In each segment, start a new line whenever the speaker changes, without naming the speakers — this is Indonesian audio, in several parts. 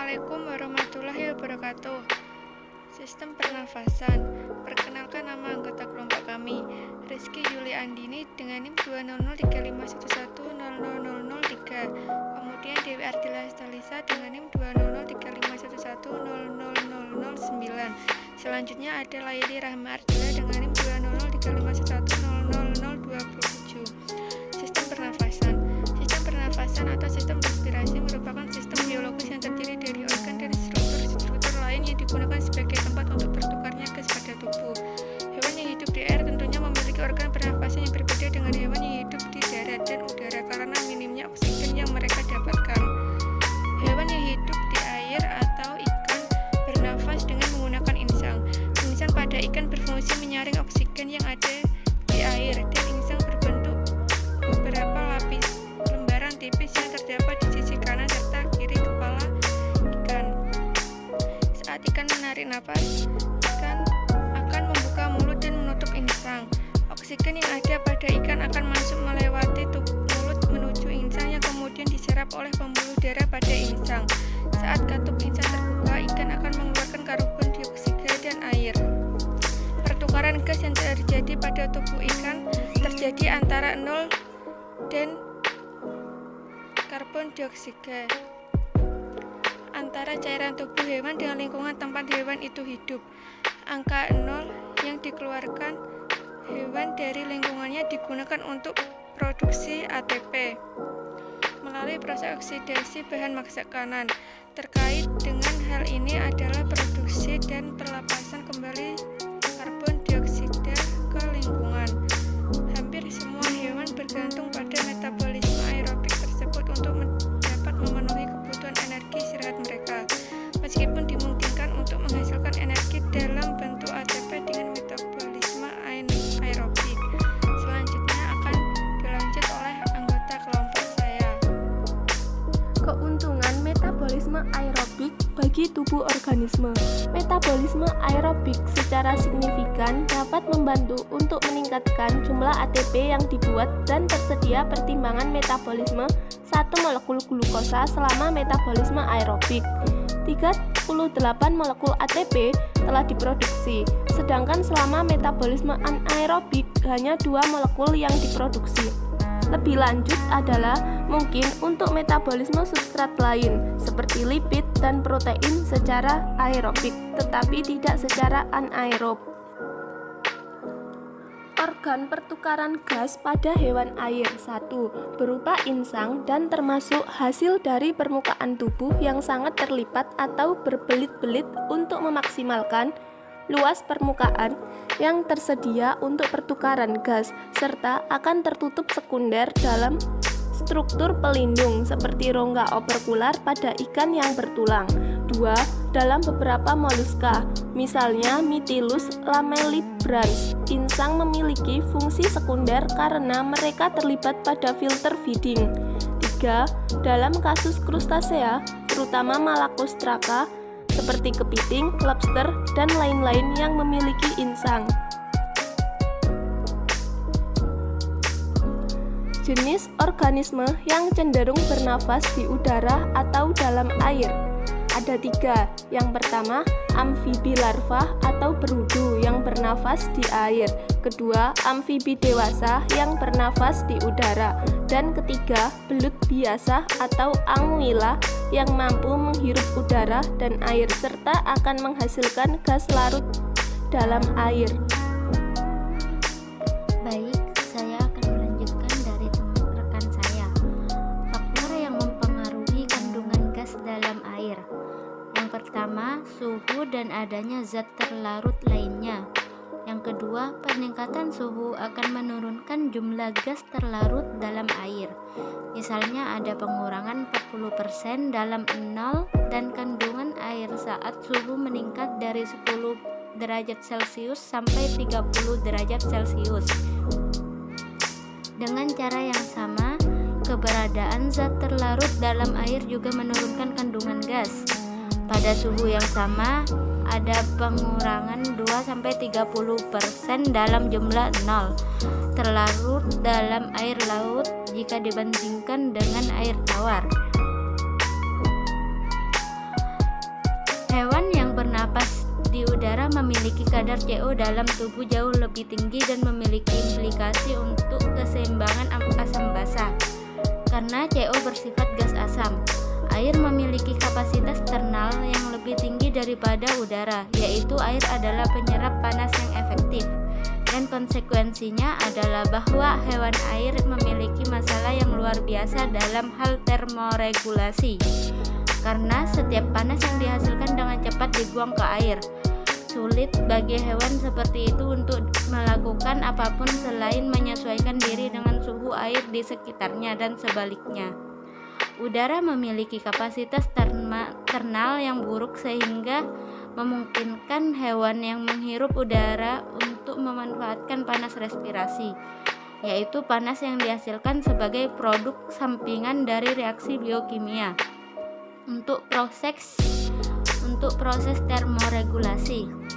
Assalamualaikum warahmatullahi wabarakatuh. Sistem pernafasan. Perkenalkan nama anggota kelompok kami, Rizky Yuli Andini dengan NIM 2003511000003. Kemudian Dewi Ardila Stalisa dengan NIM 2003511000009. Selanjutnya ada Laili Rahma Ardila dengan NIM 2003511000027. Sistem pernafasan. Sistem pernafasan atau sistem respirasi merupakan sistem biologis yang terdiri dari organ dan struktur-struktur lain yang digunakan sebagai tempat untuk bertukarnya gas pada tubuh. Hewan yang hidup di air tentunya memiliki organ pernafasan yang berbeda dengan hewan yang hidup di darat dan udara karena minimnya oksigen yang mereka dapatkan. Hewan yang hidup di air atau ikan bernafas dengan menggunakan insang. Insang pada ikan berfungsi menyaring oksigen yang ada di air, dan insang berbentuk beberapa lapis lembaran tipis yang terdapat di sisi kanan serta kiri kepala ikan. Saat ikan menarik napas, ikan akan membuka mulut dan menutup insang. Oksigen yang ada pada ikan akan masuk melewati mulut menuju insang yang kemudian diserap oleh pembuluh darah pada insang. Saat katup insang terbuka, ikan akan mengeluarkan karbon dioksida dan air. Pertukaran gas yang terjadi pada tubuh ikan terjadi antara 0 dan karbon dioksida antara cairan tubuh hewan dengan lingkungan tempat hewan itu hidup. Angka 0 yang dikeluarkan hewan dari lingkungannya digunakan untuk produksi ATP melalui proses oksidasi bahan makanan. Terkait dengan hal ini adalah produksi dan pelepasan kembali karbon dioksida ke lingkungan. Hampir semua hewan bergantung pada metabolisme aerobik tersebut untuk dapat memenuhi kebutuhan energi istirahat mereka. Meskipun dimungkinkan untuk menghasilkan energi dalam bentuk ATP dengan metabolisme aerobik. Selanjutnya akan dilanjut oleh anggota kelompok saya.
Keuntungan metabolisme aerobik bagi tubuh organisme. Metabolisme aerobik secara signifikan dapat membantu untuk meningkatkan jumlah ATP yang dibuat dan tersedia pertimbangan metabolisme satu molekul glukosa selama metabolisme aerobik. 38 molekul ATP telah diproduksi, sedangkan selama metabolisme anaerobik hanya 2 molekul yang diproduksi. Lebih lanjut adalah mungkin untuk metabolisme substrat lain seperti lipid dan protein secara aerobik, tetapi tidak secara anaerob. Organ pertukaran gas pada hewan air. 1. Berupa insang dan termasuk hasil dari permukaan tubuh yang sangat terlipat atau berbelit-belit untuk memaksimalkan luas permukaan yang tersedia untuk pertukaran gas, serta akan tertutup sekunder dalam struktur pelindung seperti rongga operkular pada ikan yang bertulang. 2. Dalam beberapa moluska, misalnya Mytilus lamellibrans, insang memiliki fungsi sekunder karena mereka terlibat pada filter feeding. 3. Dalam kasus krustasea, terutama Malacostraca, seperti kepiting, lobster, dan lain-lain yang memiliki insang. Jenis organisme yang cenderung bernafas di udara atau dalam air. Ada 3. Yang pertama, amfibi larva atau berudu yang bernafas di air. Kedua, amfibi dewasa yang bernafas di udara. Dan ketiga, belut biasa atau anguilla yang mampu menghirup udara dan air serta akan menghasilkan gas larut dalam air.
Baik, saya akan melanjutkan dari rekan saya. Faktor yang mempengaruhi kandungan gas dalam air. Yang pertama, suhu dan adanya zat terlarut lainnya. Yang kedua, peningkatan suhu akan menurunkan jumlah gas terlarut dalam air. Misalnya ada pengurangan 40% dalam 0 dan kandungan air saat suhu meningkat dari 10 derajat Celcius sampai 30 derajat Celcius. Dengan cara yang sama, keberadaan zat terlarut dalam air juga menurunkan kandungan gas. Pada suhu yang sama, ada pengurangan 2-30% dalam jumlah 0 terlarut dalam air laut jika dibandingkan dengan air tawar. udara memiliki kadar CO dalam tubuh jauh lebih tinggi dan memiliki implikasi untuk keseimbangan asam basa. Karena CO bersifat gas asam, air memiliki kapasitas thermal yang lebih tinggi daripada udara, yaitu air adalah penyerap panas yang efektif. Dan konsekuensinya adalah bahwa hewan air memiliki masalah yang luar biasa dalam hal termoregulasi. Karena setiap panas yang dihasilkan dengan cepat dibuang ke air. Sulit bagi hewan seperti itu untuk melakukan apapun selain menyesuaikan diri dengan suhu air di sekitarnya dan sebaliknya. Udara memiliki kapasitas thermal yang buruk sehingga memungkinkan hewan yang menghirup udara untuk memanfaatkan panas respirasi, yaitu panas yang dihasilkan sebagai produk sampingan dari reaksi biokimia untuk proses termoregulasi.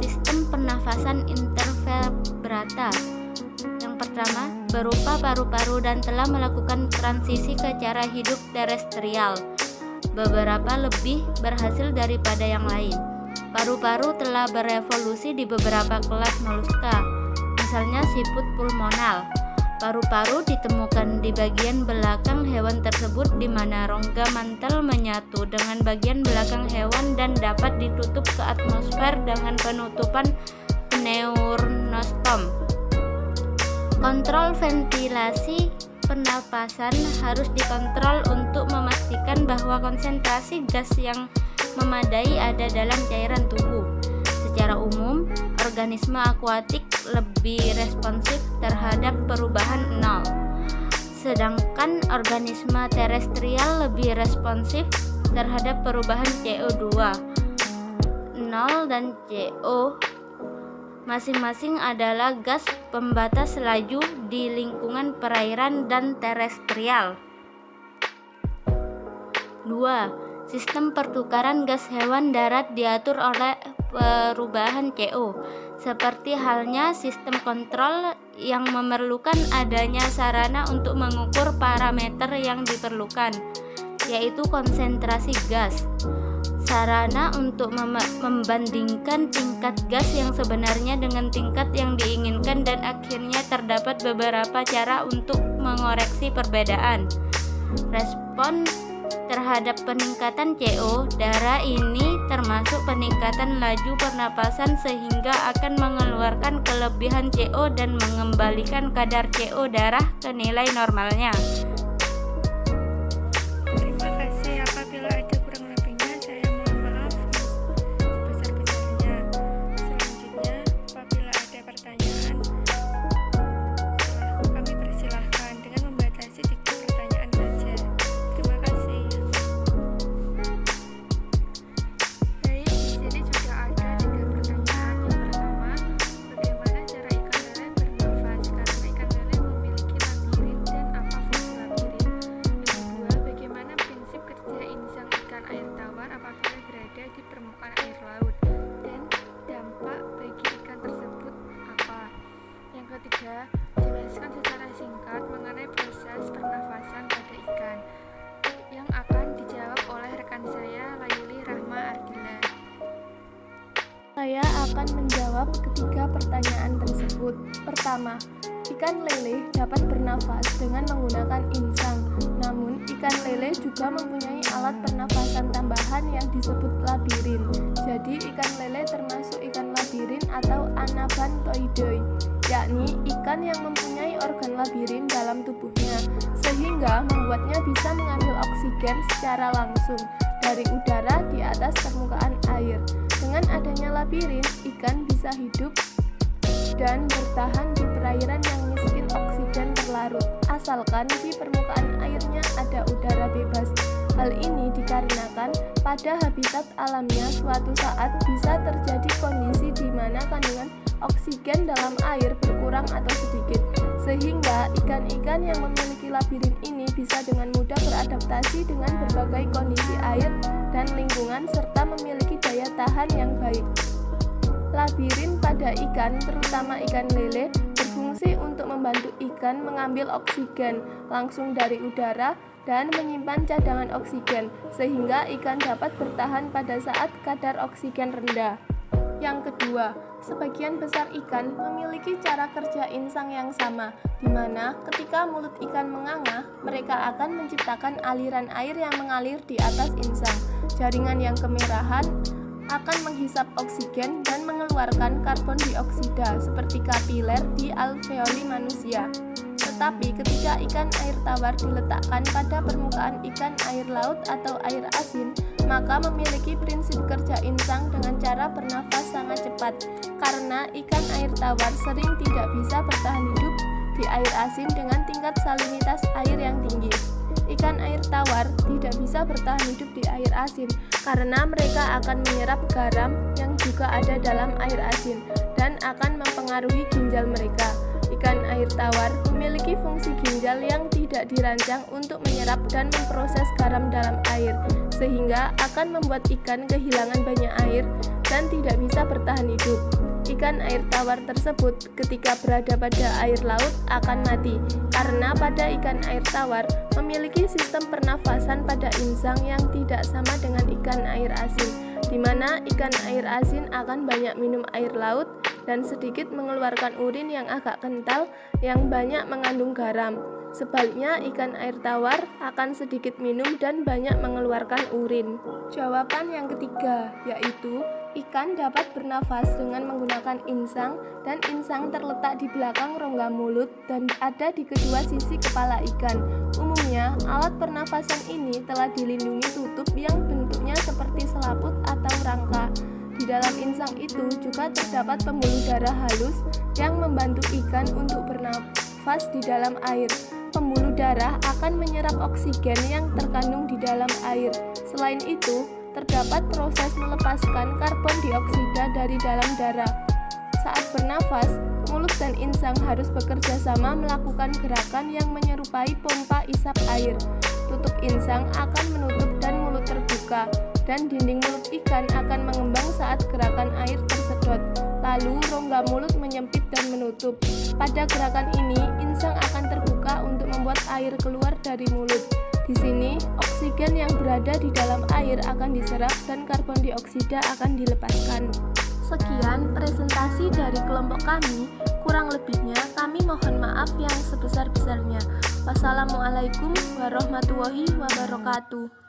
Sistem pernafasan intervertebrata. Yang pertama, berupa paru-paru dan telah melakukan transisi ke cara hidup terestrial. Beberapa lebih berhasil daripada yang lain. Paru-paru telah berevolusi di beberapa kelas moluska, misalnya siput pulmonal. Paru-paru ditemukan di bagian belakang hewan tersebut di mana rongga mantel menyatu dengan bagian belakang hewan dan dapat ditutup ke atmosfer dengan penutupan pneumonostom. Kontrol ventilasi pernapasan harus dikontrol untuk memastikan bahwa konsentrasi gas yang memadai ada dalam cairan tubuh. Secara umum, organisme akuatik lebih responsif terhadap perubahan nol, sedangkan organisme terestrial lebih responsif terhadap perubahan CO2. Nol dan CO masing-masing adalah gas pembatas laju di lingkungan perairan dan terestrial. 2. Sistem pertukaran gas hewan darat diatur oleh perubahan CO, seperti halnya sistem kontrol yang memerlukan adanya sarana untuk mengukur parameter yang diperlukan, yaitu konsentrasi gas. Sarana untuk membandingkan tingkat gas yang sebenarnya dengan tingkat yang diinginkan, dan akhirnya terdapat beberapa cara untuk mengoreksi perbedaan. Respon terhadap peningkatan CO darah ini termasuk peningkatan laju pernapasan sehingga akan mengeluarkan kelebihan CO dan mengembalikan kadar CO darah ke nilai normalnya.
Terima kasih. Apabila ada kurang lebihnya, saya mohon maaf sebesar-besarnya. Selanjutnya, apabila ada pertanyaan, kami persilahkan dengan membatasi 3 pertanyaan saja. Terima kasih. Baik, di sini juga ada 3 pertanyaan. Yang pertama, bagaimana cara ikan lele bernafas? Karena ikan lele memiliki labirin dan apa fungsi labirin? Yang kedua, bagaimana prinsip kerja insang ikan air tawar apabila berada di permukaan air laut? Dan dampak bagi ikan tersebut apa? Yang ketiga, jelaskan secara singkat mengenai proses pernafasan pada ikan. Yang akan dijawab oleh rekan saya, Layuli Rahma Ardila.
Saya akan menjawab ketiga pertanyaan tersebut. Pertama, ikan lele dapat bernafas dengan menggunakan insang. Namun, ikan lele juga mempunyai alat pernafasan tambahan yang disebut labirin. Jadi, ikan lele termasuk ikan labirin atau anabantoidoi, yakni ikan yang mempunyai organ labirin dalam tubuhnya, sehingga membuatnya bisa mengambil oksigen secara langsung dari udara di atas permukaan air. Dengan adanya labirin, ikan bisa hidup dan bertahan di perairan yang miskin oksigen terlarut, asalkan di permukaan airnya ada udara bebas. Hal ini dikarenakan pada habitat alamnya suatu saat bisa terjadi kondisi di mana kandungan oksigen dalam air berkurang atau sedikit, sehingga ikan-ikan yang memiliki labirin ini bisa dengan mudah beradaptasi dengan berbagai kondisi air dan lingkungan serta memiliki daya tahan yang baik. Labirin pada ikan, terutama ikan lele, berfungsi berfungsi untuk membantu ikan mengambil oksigen langsung dari udara dan menyimpan cadangan oksigen, sehingga ikan dapat bertahan pada saat kadar oksigen rendah. Yang kedua, sebagian besar ikan memiliki cara kerja insang yang sama, di mana ketika mulut ikan menganga, mereka akan menciptakan aliran air yang mengalir di atas insang. Jaringan yang kemerahan akan menghisap oksigen dan mengeluarkan karbon dioksida seperti kapiler di alveoli manusia. Tetapi ketika ikan air tawar diletakkan pada permukaan ikan air laut atau air asin, maka memiliki prinsip kerja insang dengan cara bernafas sangat cepat, karena ikan air tawar sering tidak bisa bertahan hidup di air asin dengan tingkat salinitas air yang tinggi. Ikan air tawar tidak bisa bertahan hidup di air asin karena mereka akan menyerap garam yang juga ada dalam air asin dan akan mempengaruhi ginjal mereka. Ikan air tawar memiliki fungsi ginjal yang tidak dirancang untuk menyerap dan memproses garam dalam air, sehingga akan membuat ikan kehilangan banyak air dan tidak bisa bertahan hidup. Ikan air tawar tersebut ketika berada pada air laut akan mati, karena pada ikan air tawar memiliki sistem pernafasan pada insang yang tidak sama dengan ikan air asin, di mana ikan air asin akan banyak minum air laut dan sedikit mengeluarkan urin yang agak kental yang banyak mengandung garam. Sebaliknya, ikan air tawar akan sedikit minum dan banyak mengeluarkan urin. Jawaban yang ketiga yaitu ikan dapat bernafas dengan menggunakan insang, dan insang terletak di belakang rongga mulut dan ada di kedua sisi kepala ikan. Umumnya, alat pernafasan ini telah dilindungi tutup yang bentuknya seperti selaput atau rangka. Di dalam insang itu juga terdapat pembuluh darah halus yang membantu ikan untuk bernafas di dalam air. Pembuluh darah akan menyerap oksigen yang terkandung di dalam air. Selain itu, terdapat proses melepaskan karbon dioksida dari dalam darah. Saat bernafas, mulut dan insang harus bekerja sama melakukan gerakan yang menyerupai pompa isap air. Tutup insang akan menutup dan mulut terbuka, dan dinding mulut ikan akan mengembang saat gerakan air tersedot. Lalu rongga mulut menyempit dan menutup. Pada gerakan ini, insang akan terbuka untuk membuat air keluar dari mulut. Di sini, oksigen yang berada di dalam air akan diserap dan karbon dioksida akan dilepaskan. Sekian presentasi dari kelompok kami. Kurang lebihnya kami mohon maaf yang sebesar-besarnya. Wassalamualaikum warahmatullahi wabarakatuh.